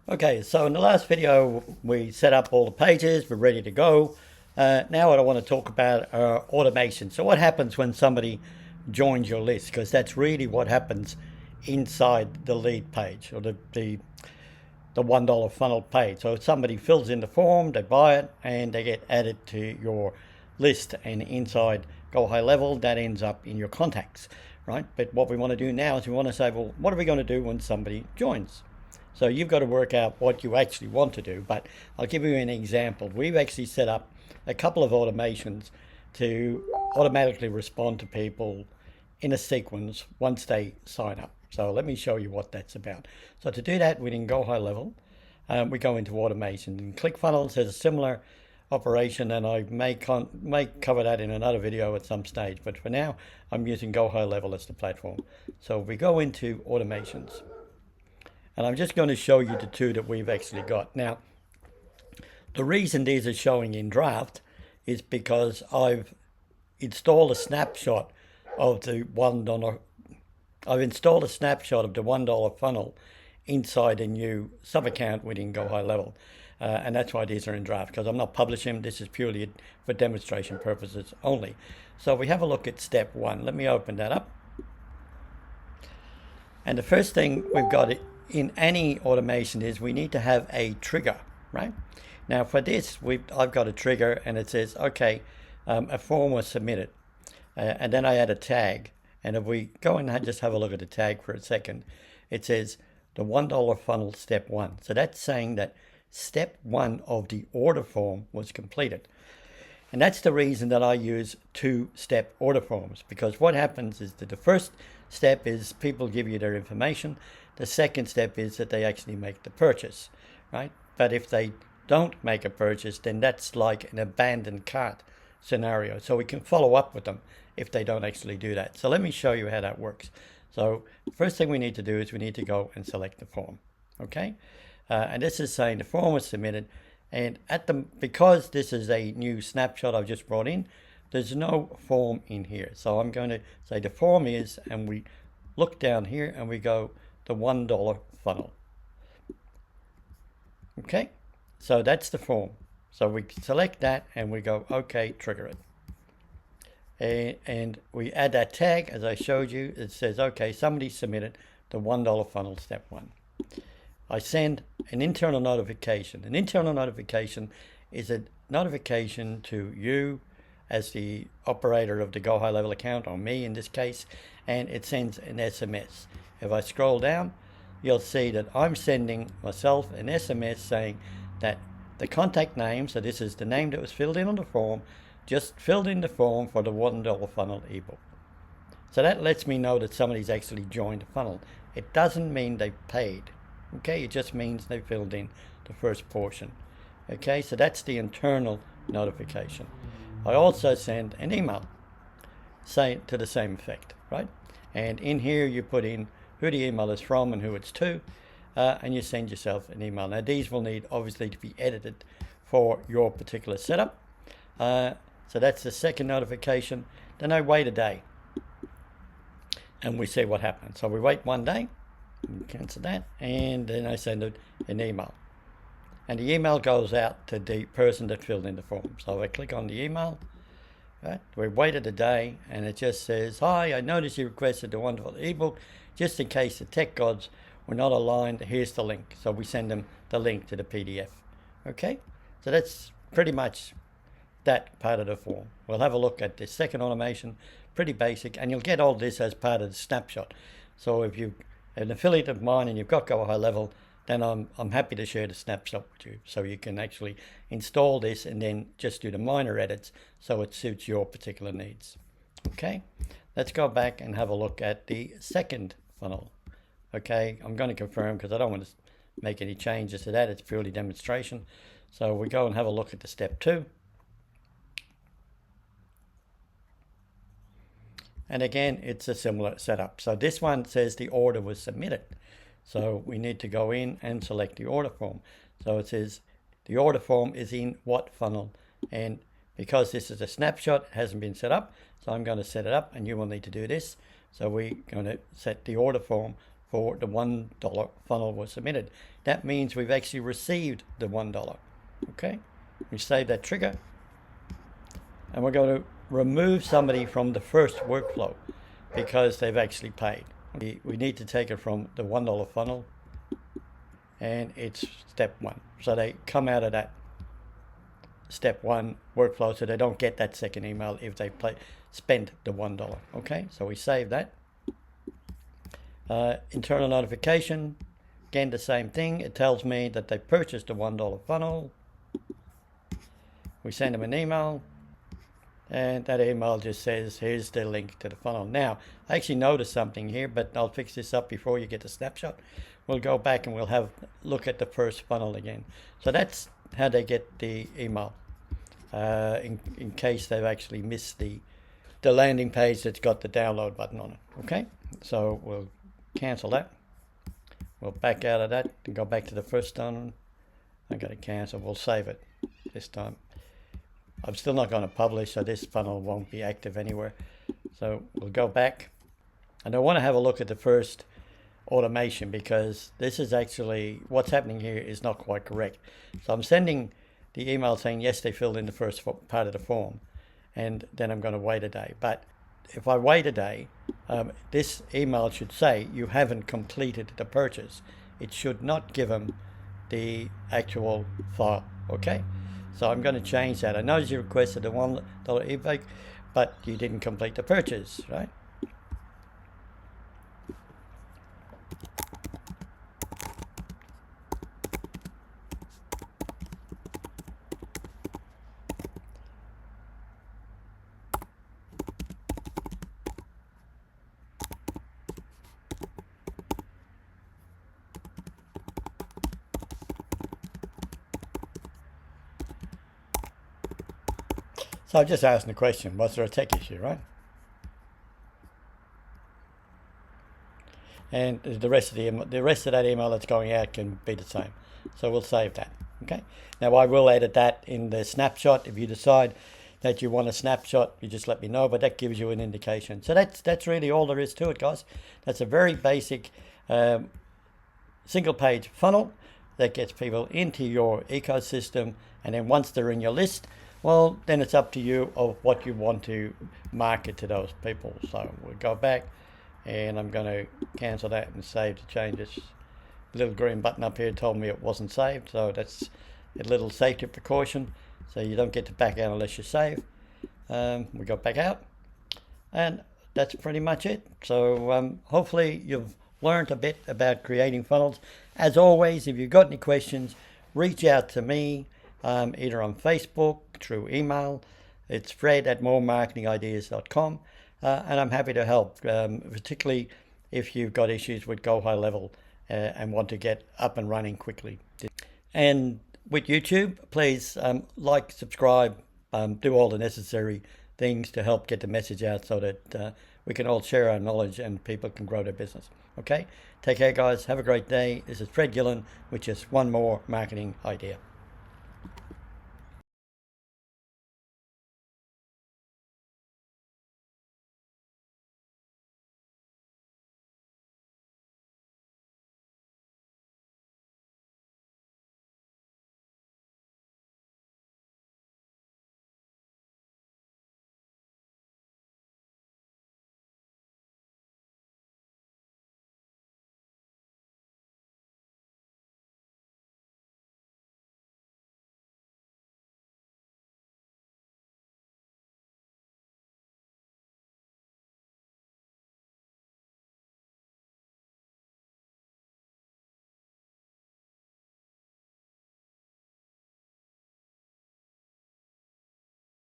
Okay, so in the last video, we set up all the pages, we're ready to go. Now what I want to talk about are automation. So what happens when somebody joins your list? Because that's really what happens inside the lead page or the $1 funnel page. So if somebody fills in the form, they buy it, and they get added to your list. And inside Go Highlevel, that ends up in your contacts, right? But what we want to do now is we want to say, well, what are we going to do when somebody joins? So you've got to work out what you actually want to do. But I'll give you an example. We've actually set up a couple of automations to automatically respond to people in a sequence once they sign up. So let me show you what that's about. So to do that, we can Go Highlevel. We go into automation, and ClickFunnels has a similar operation, and I may cover that in another video at some stage. But for now, I'm using Go Highlevel as the platform. So we go into automations. And I'm just going to show you the two that we've actually got. Now, the reason these are showing in draft is because I've installed a snapshot of the $1. I've installed a snapshot of the $1 funnel inside a new sub-account within Go Highlevel. And that's why these are in draft, because I'm not publishing them. This is purely for demonstration purposes only. So we have a look at step one. Let me open that up. And the first thing we've got in any automation is we need to have a trigger, right? Now for this, I've got a trigger, and it says, okay, a form was submitted. And then I add a tag. And if we go and just have a look at the tag for a second, it says the $1 funnel step one. So that's saying that step one of the order form was completed. And that's the reason that I use two-step order forms, because what happens is that the first step is people give you their information. The second step is that they actually make the purchase, right? But if they don't make a purchase, then that's like an abandoned cart scenario. So we can follow up with them if they don't actually do that. So let me show you how that works. So first thing we need to do is we need to go and select the form, okay? And this is saying the form was submitted. And because this is a new snapshot I've just brought in, there's no form in here. So I'm going to say the form is, and we look down here and we go the $1 funnel. Okay, so that's the form. So we select that and we go, okay, trigger it. And we add that tag, as I showed you. It says, okay, somebody submitted the $1 funnel step one. I send an internal notification. An internal notification is a notification to you as the operator of the Go Highlevel account, or me in this case, and it sends an SMS. If I scroll down, you'll see that I'm sending myself an SMS saying that the contact name, so this is the name that was filled in on the form, just filled in the form for the $1 funnel ebook. So that lets me know that somebody's actually joined the funnel. It doesn't mean they paid. Okay, it just means they filled in the first portion. Okay, so that's the internal notification. I also send an email to the same effect, right? And in here you put in who the email is from and who it's to, and you send yourself an email. Now these will need obviously to be edited for your particular setup. So that's the second notification. Then I wait a day and we see what happens. So we wait 1 day, cancel that, and then I send an email. And the email goes out to the person that filled in the form. So I click on the email, right? We waited a day, and it just says, hi, I noticed you requested the wonderful ebook. Just in case the tech gods were not aligned, here's the link. So we send them the link to the PDF. Okay? So that's pretty much that part of the form. We'll have a look at the second automation, pretty basic, and you'll get all this as part of the snapshot. So if you're an affiliate of mine and you've got Go Highlevel, then I'm happy to share the snapshot with you, so you can actually install this and then just do the minor edits so it suits your particular needs. Okay, let's go back and have a look at the second funnel. Okay, I'm going to confirm because I don't want to make any changes to that. It's purely demonstration. So we go and have a look at the step two. And again, it's a similar setup. So this one says the order was submitted. So we need to go in and select the order form. So it says the order form is in what funnel? And because this is a snapshot, it hasn't been set up. So I'm going to set it up, and you will need to do this. So we're going to set the order form for the $1 funnel was submitted. That means we've actually received the $1. Okay, we save that trigger, and we're going to remove somebody from the first workflow because they've actually paid. We need to take it from the $1 funnel, and it's step 1. So they come out of that step 1 workflow, so they don't get that second email if they spent the $1. Okay, so we save that. Internal notification, again the same thing. It tells me that they purchased a $1 funnel. We send them an email, and that email just says here's the link to the funnel. Now I actually noticed something here, but I'll fix this up before you get the snapshot. We'll go back and we'll have a look at the first funnel again. So that's how they get the email, in case they've actually missed the landing page that's got the download button on it. Okay, so we'll cancel that. We'll back out of that and go back to the first one. I'm going to cancel. We'll save it this time. I'm still not going to publish, so this funnel won't be active anywhere. So we'll go back, and I want to have a look at the first automation, because this is actually what's happening here is not quite correct. So I'm sending the email saying yes, they filled in the first part of the form, and then I'm going to wait a day. But if I wait a day, this email should say you haven't completed the purchase. It should not give them the actual file. Okay, so I'm going to change that. I noticed you requested the $1 eBay, but you didn't complete the purchase, right? So I'm just asking the question, was there a tech issue, right? And the rest of that email that's going out can be the same. So we'll save that. Okay. Now I will edit that in the snapshot. If you decide that you want a snapshot, you just let me know, but that gives you an indication. So that's really all there is to it, guys. That's a very basic single page funnel that gets people into your ecosystem, and then once they're in your list, well, then it's up to you of what you want to market to those people. So we'll go back, and I'm going to cancel that and save the changes. The little green button up here told me it wasn't saved, so that's a little safety precaution. So you don't get to back out unless you save. We go back out, and that's pretty much it. So hopefully you've learned a bit about creating funnels. As always, if you've got any questions, reach out to me. Either on Facebook, through email. It's fred@moremarketingideas.com, and I'm happy to help, particularly if you've got issues with Go Highlevel and want to get up and running quickly. And with YouTube, please like, subscribe, do all the necessary things to help get the message out so that we can all share our knowledge and people can grow their business. Okay, take care, guys. Have a great day. This is Fred Gillen with just one more marketing idea.